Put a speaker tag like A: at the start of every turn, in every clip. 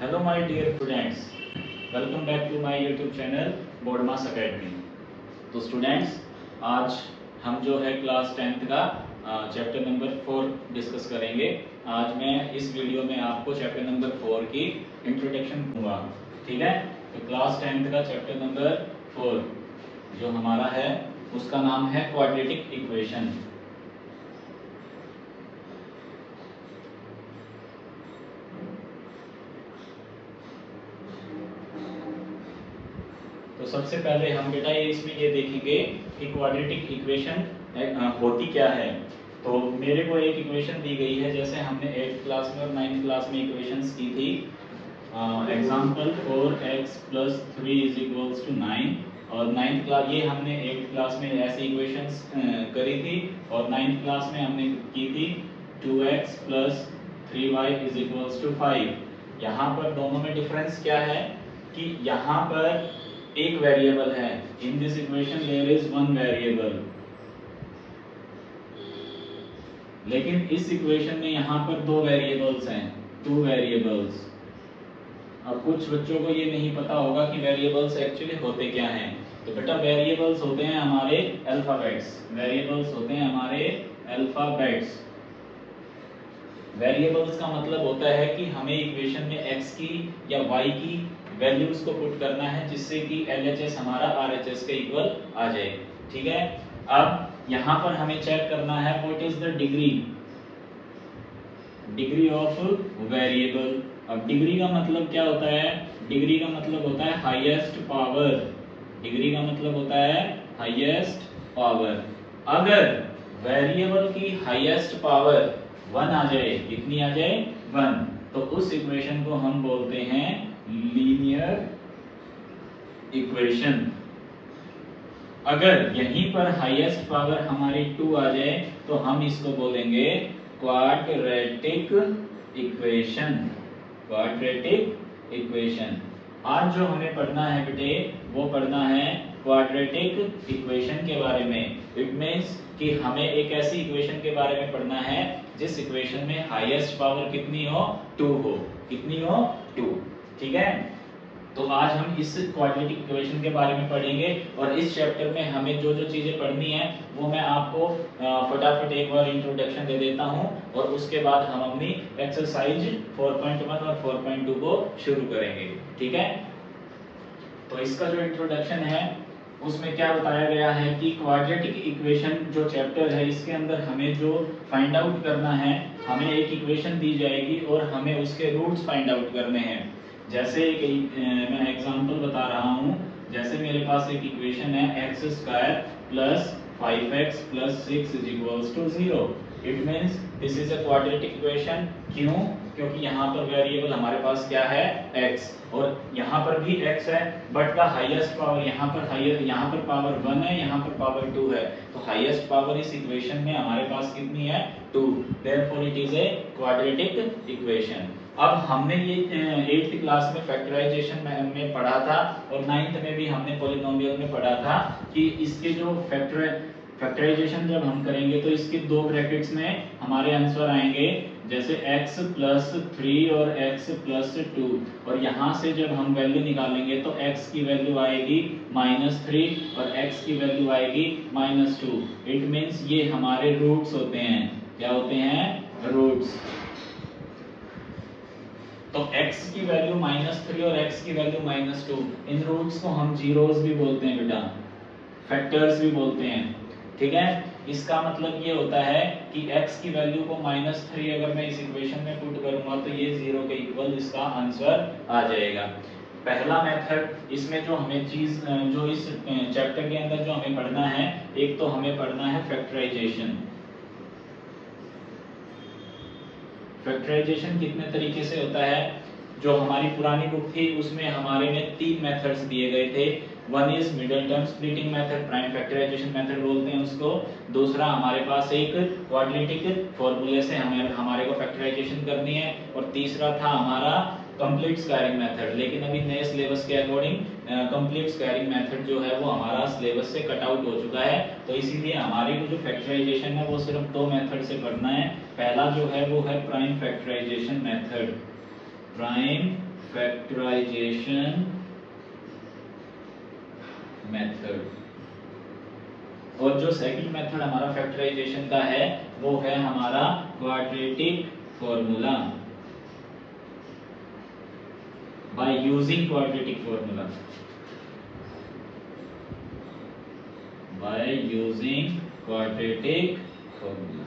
A: Hello my dear students, welcome back to my YouTube channel Boardmass academy. तो students, आज हम जो है क्लास 10th का चैप्टर नंबर 4 डिस्कस करेंगे। आज मैं इस वीडियो में आपको चैप्टर नंबर 4 की इंट्रोडक्शन दूंगा, ठीक है। तो क्लास 10th का चैप्टर नंबर 4 जो हमारा है उसका नाम है क्वाड्रेटिक इक्वेशन। तो सबसे पहले हम बेटा इसमें ये देखेंगे कि क्वाड्रेटिक इक्वेशन होती क्या है। तो मेरे को एक इक्वेशन दी गई है, जैसे हमने 8th क्लास में और 9th क्लास में इक्वेशंस की थी। एग्जांपल 4x + 3 = 9, और 9th क्लास ये हमने 8th क्लास में ऐसी इक्वेशंस करी थी, और 9th क्लास में हमने की थी 2x + 3y = 5। यहाँ पर दोनों में डिफरेंस क्या है कि यहाँ पर एक वेरिएबल है। In this equation there is one variable, लेकिन इस इक्वेशन में यहाँ पर दो वेरिएबल्स हैं, टू वेरिएबल्स। अब कुछ बच्चों को ये नहीं पता होगा कि वेरिएबल्स एक्चुअली होते क्या हैं। तो बेटा वेरिएबल्स होते हैं हमारे अल्फाबेट्स, वेरिएबल्स होते हैं हमारे अल्फाबेट्स। वेरिएबल्स का मतलब होता है कि हमें इक्वेशन में x की या y की वैल्यूज को पुट करना है, जिससे कि LHS हमारा RHS के इक्वल आ जाए, ठीक है। अब यहाँ पर हमें चेक करना है what is the degree of variable. अब डिग्री का मतलब क्या होता है? डिग्री का मतलब होता है हाईएस्ट पावर। डिग्री का मतलब होता है हाईएस्ट पावर। अगर वेरिएबल की हाईएस्ट पावर 1 आ जाए, कितनी आ जाए? 1, तो उस इक्वेशन को हम बोलते हैं लीनियर इक्वेशन। अगर यहीं पर हाईएस्ट पावर हमारी 2 आ जाए तो हम इसको बोलेंगे क्वाड्रेटिक इक्वेशन। Quadratic equation. आज जो हमें पढ़ना है बेटे, वो पढ़ना है क्वाड्रेटिक इक्वेशन के बारे में। इट मींस कि हमें एक ऐसी इक्वेशन के बारे में पढ़ना है जिस इक्वेशन में हाईएस्ट पावर कितनी हो? 2 हो। कितनी हो? 2, ठीक है। तो आज हम इस क्वाड्रेटिक इक्वेशन के बारे में पढ़ेंगे, और इस चैप्टर में हमें जो जो चीजें पढ़नी है वो मैं आपको फटाफट एक बार इंट्रोडक्शन दे देता हूं, और उसके बाद हम अपनी एक्सरसाइज 4.1 और 4.2 को शुरू करेंगे, ठीक है। तो इसका जो इंट्रोडक्शन है उसमें क्या बताया गया है कि क्वाड्रेटिक इक्वेशन जो चैप्टर है, इसके अंदर हमें जो फाइंड आउट करना है, हमें एक इक्वेशन दी जाएगी और हमें उसके रूट्स फाइंड आउट करने हैं। जैसे मैं एग्जांपल बता रहा हूं, जैसे मेरे पास एक इक्वेशन है x² + 5x + 6 = 0। It means this is a quadratic equation. क्यों? क्योंकि यहाँ पर वेरिएबल हमारे पास क्या है? x, और यहाँ पर भी x है, बट द हाईएस्ट पावर यहाँ पर पावर 1 है, यहाँ पर पावर 2 है। तो हाईएस्ट पावर इस इक्वेशन में हमारे पास कितनी है? 2। Therefore it is a quadratic equation. अब हमने ये 8th क्लास में फैक्टराइजेशन में पढ़ा था, और 9th में भी हमने पॉलिनोमियल में पढ़ा था कि इसके जो फैक्टराइजेशन जब हम करेंगे तो इसके दो ब्रैकेट्स में हमारे आंसर आएंगे, जैसे x + 3 और x + 2, और यहाँ से जब हम वैल्यू निकालेंगे तो x की वैल्यू आएगी -3 और x की वैल्यू आएगी -2। इट मींस ये हमारे रूट्स होते हैं। क्या होते हैं? रूट्स। तो x की वैल्यू -3 और x की वैल्यू -2, इन रूट्स को हम जीरोस भी बोलते हैं बेटा, फैक्टर्स भी बोलते हैं, ठीक है। इसका मतलब ये होता है कि x की वैल्यू को -3 अगर मैं इस इक्वेशन में पुट करूंगा तो ये 0 के इक्वल इसका आंसर आ जाएगा। पहला मेथड इसमें जो हमें चीज जो इस चैप्टर के अंदर जो हमें पढ़ना है, एक तो हमें पढ़ना है फैक्टराइजेशन। फैक्टराइजेशन कितने तरीके से होता है? जो हमारी पुरानी बुक थी उसमें हमारे में 3 मेथड्स दिए गए थे। One is middle term splitting method, prime factorisation method बोलते हैं उसको। दूसरा हमारे पास एक क्वाड्रेटिक फॉर्मूले से हमारे को फैक्टराइजेशन करनी है, और तीसरा था हमारा कंप्लीट स्क्वायरिंग मेथड। लेकिन अभी नए सिलेबस के अकॉर्डिंग कंप्लीट स्क्वायरिंग मेथड जो है वो हमारा सिलेबस से कट आउट हो चुका है, तो इसीलिए हमारे को जो फैक्टराइजेशन है वो सिर्फ 2 मेथड से पढ़ना है। पहला जो है वो है prime factorisation method. Prime factorisation method. और जो सेकंड मेथड हमारा फैक्टराइजेशन का है वो है हमारा quadratic formula, by using quadratic formula, by using quadratic formula.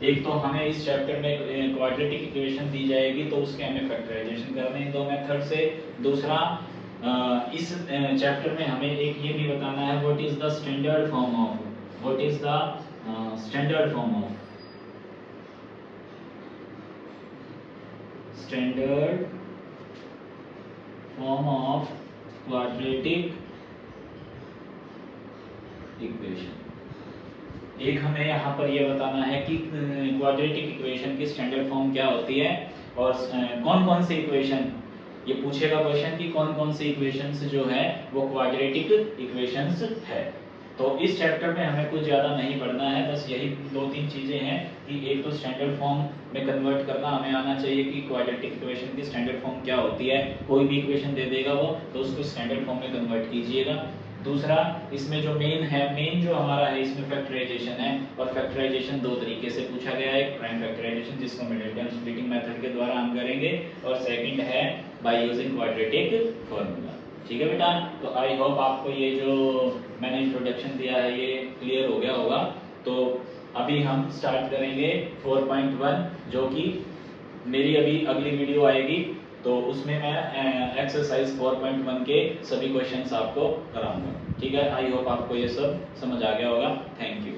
A: एक तो हमें इस चैप्टर में क्वाड्रेटिक इक्वेशन दी जाएगी तो उसके हमें फैक्टराइजेशन करने हैं दो मेथड से। दूसरा इस चैप्टर में हमें एक ये भी बताना है what is the standard form of, what is the standard form of, standard form of quadratic equation. एक हमें यहाँ पर यह बताना है कि क्वाड्रेटिक इक्वेशन की स्टैंडर्ड फॉर्म क्या होती है और कौन कौन से इक्वेशन, ये पूछेगा क्वेश्चन कि कौन कौन से इक्वेशंस जो है वो क्वाड्रेटिक इक्वेशंस है। तो इस चैप्टर में हमें कुछ ज्यादा नहीं पढ़ना है, बस यही दो तीन चीजें हैं कि एक तो स्टैंडर्ड फॉर्म में कन्वर्ट करना हमें आना चाहिए कि क्वाड्रेटिक इक्वेशन की स्टैंडर्ड फॉर्म क्या होती है। कोई भी इक्वेशन दे देगा वो तो उसको स्टैंडर्ड फॉर्म में कन्वर्ट कीजिएगा। दूसरा इसमें जो मेन जो हमारा है इसमें फैक्टराइजेशन है और फैक्टराइजेशन दो तरीके से पूछा गया है, एक प्राइम फैक्टराइजेशन जिसको मिडिल स्प्लिटिंग मेथड के द्वारा हम करेंगे और सेकंड है बाय यूजिंग क्वाड्रेटिक फॉर्मूला। ठीक है बेटा, तो आई होप आपको ये जो मैंने इंट्रोडक्शन दिया है ये क्लियर हो गया होगा। तो अभी हम स्टार्ट करेंगे 4.1 जो कि मेरी अभी अगली वीडियो आएगी तो उसमें मैं एक्सरसाइज 4.1 के सभी क्वेश्चंस आपको कराऊंगा। ठीक है, आई होप आपको ये सब समझ आ गया होगा। Thank you.